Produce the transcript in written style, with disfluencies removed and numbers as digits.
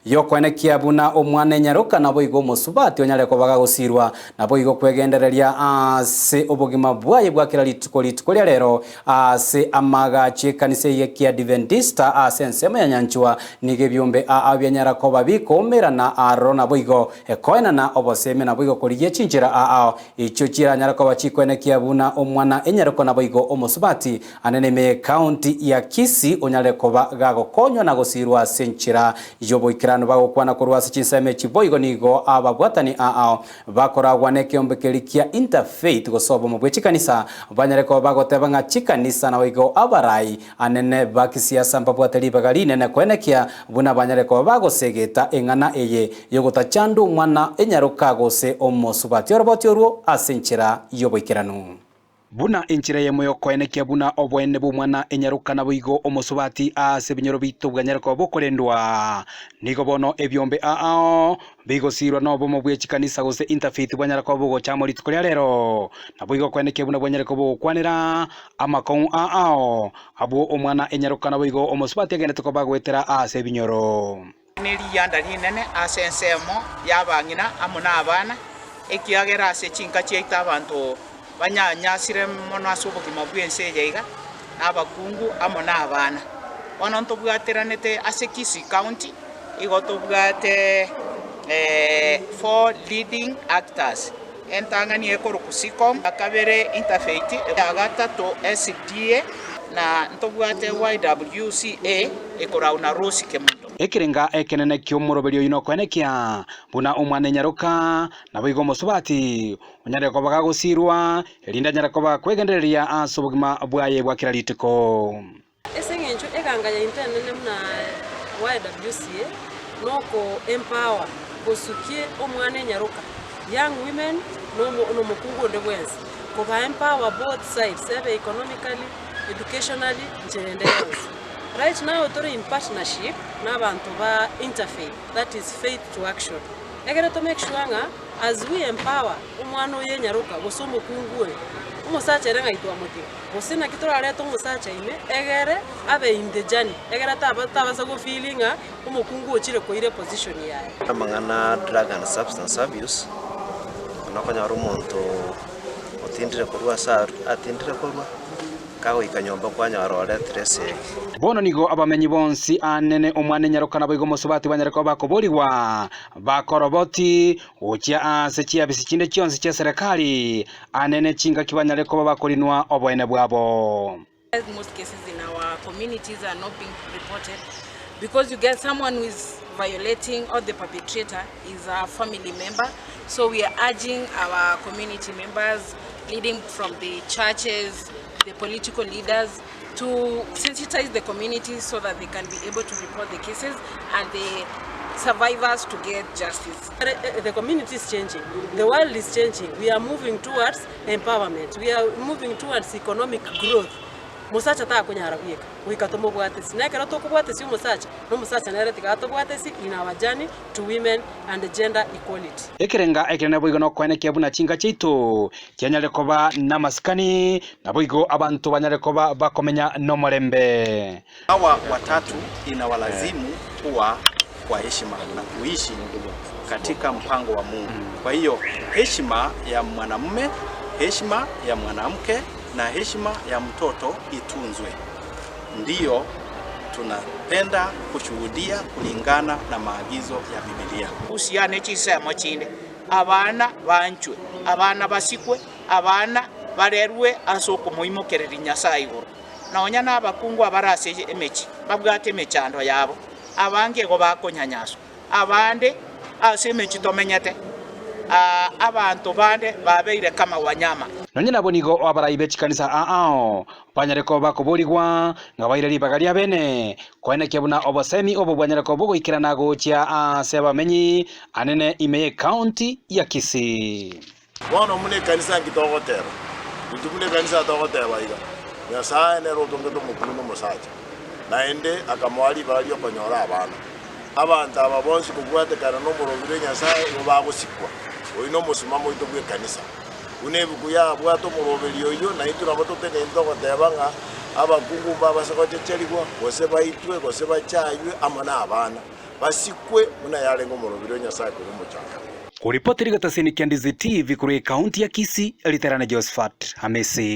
yokwenekia buna omwana enyaruka nabo igo musubati onyare kobaga gusirwa nabo igo kwegendereria ase obogima bwaye bwakira lituko lia rero ase amagachi kanisa ye kia Adventista ase ensemo ya nyanchwa nige byombe abyanyara koba bikomera na aro nabo igo ekoena na oboseme nabo igo kuriye chinjira icho chira nyara koba chikwenekia buna omwana enyaruka nabo igo omusubati anene county ya Kisii onyare koba gagokonywa na gusirwa senchira yoboikirano bagokwana kurwasa chinseme chiboigo nigo ababwatani bakoragwa nekiombekeria kia interfaith gosobo mu bwechikanisa banyareko bagoteba nga chikanisa na wigo abarai anene bakisiasa mbabwateli bagarine ne kwenekia buna banyareko bagosegeta engana eye yogotachandu mwana enyaruka gose omosubati oroboti oruo asenchira yoboikirano buna inchira ye moyo kwenekia buna obwene bumwana enyaruka na buigo omosubati ase binyoro bitu bwanyarako bokorendwa nigo bono ebyombe bigo sirwa no bomo bwechikanisa gose interfaith bwanyarako bogo chamori tukoria rero na buigo kwenekia buna bwanyarako bogo kwanera amakon abo omwana enyaruka na buigo omosubati agene tukoba gwetera ase binyoro niliyanda linene ase ensemo yabangina amuna abana ekiagera ase chinka cheita abantu banyanyasire mono asubogima bwense yeiga abakungu amo n'abana bono ntobwateranete ase Kisii County igo tobwate 4 leading actors entangani ekoro kusikom akabere interfaith agatatu SDA na ntobwate YWCA ekorauna rosi kemundo ekirenga ekenene kyomoroberio ino kwenekia buna omwana enyaruka nabo igo omosubati onyare kobaga gusirwa elinda nyara koba kwegendereria asobogima bwaye bwakira litiko esengencho eganganya intene muna YWCA noko empower gosukie omwana enyaruka young women no mukungu ndebwenzi koba empower both sides economically educationally and else. Right now we're in partnership n'abantu ba interfaith, that is faith to action. Egere to make sure nga as we empower umwana yenyaruka gosomo kunguwe umusacha renga itwa muti gosina kitora leto umusacha ime egere abe in the journey egere tabaza go feeling umukungu ochire ko ile position yaye amangana drug and substance abuse nakonya rumonto otindire korwa sa atindire korwa kago ikanyomba kwanya arore trese bono nigo abamenyi bonsi anene omwana enyaruka nabo igo mosubati banyareko bakoboliwa bakoroboti uchia ase chia bisichinde chionsi cha serikali anene chinga kibanyareko bakolinwa obwene bwabo. Most cases in our communities are not being reported because you get someone who is violating or the perpetrator is a family member. So we are urging our community members leading from the churches, the political leaders to sensitize the community so that they can be able to report the cases and the survivors to get justice. The community is changing, the world is changing, we are moving towards empowerment, we are moving towards economic growth. Musacha ta kunyara kuyeka wikatomo bwatesi nakera to kubwatesi umusacha no musacha nareti gato bwatesi in our journey to women and gender equality ekirenga ekirene boigo no kwenekia buna chinga chitu kyanyale koba namaskani na boigo abantu banyale koba bakomenya no morembe hawa watatu inawalazimu kuwa kwa heshima na kuishi katika mpango wa Mungu. Kwa hiyo heshima ya mwanamume, heshima ya mwanamke na heshima ya mtoto itunzwe. Ndiyo tunapenda kushuhudia kulingana na maagizo ya Biblia. Usiane chisemo chinde abana banchwe abana basikwe abana barerwe asoko muimokereri Nyasaye iguru naonya nabakungu abarase emechi babwate emechando yabo abange go bakonyanyaso abande ase emechi tomenyete abantu bande babeire kama wanyama nonye nabo nigo abarayi bechikanisa banyareko bakoboligwa nga baireri bagalia bene kwenekia buna obosemi obo banyareko bogo ikirana gochia sebamenyi anene ime county ya Kisii bono mune kanisa kitogotero bitumune kanisa togotero baiga Nyasaye ne rotongeto mukuru no musacha naende akamwali balio konyora abana abantu ababonsi kubwate kana no murobire Nyasaye bagosikwa oino musimamo itobwe kanisa unebukuya bwato muroberio yo na itura batote nendo gotebanga abakungu baba sakoche cheligwa gose baitwe gose bachaywe amana abana basikwe muna yalengo morobiro nyasaye kuri muchaka. Kuripoti rigatasieni kia Ndizi TV kuri kaunti ya Kisii, Eliterana Josephat Hamisi.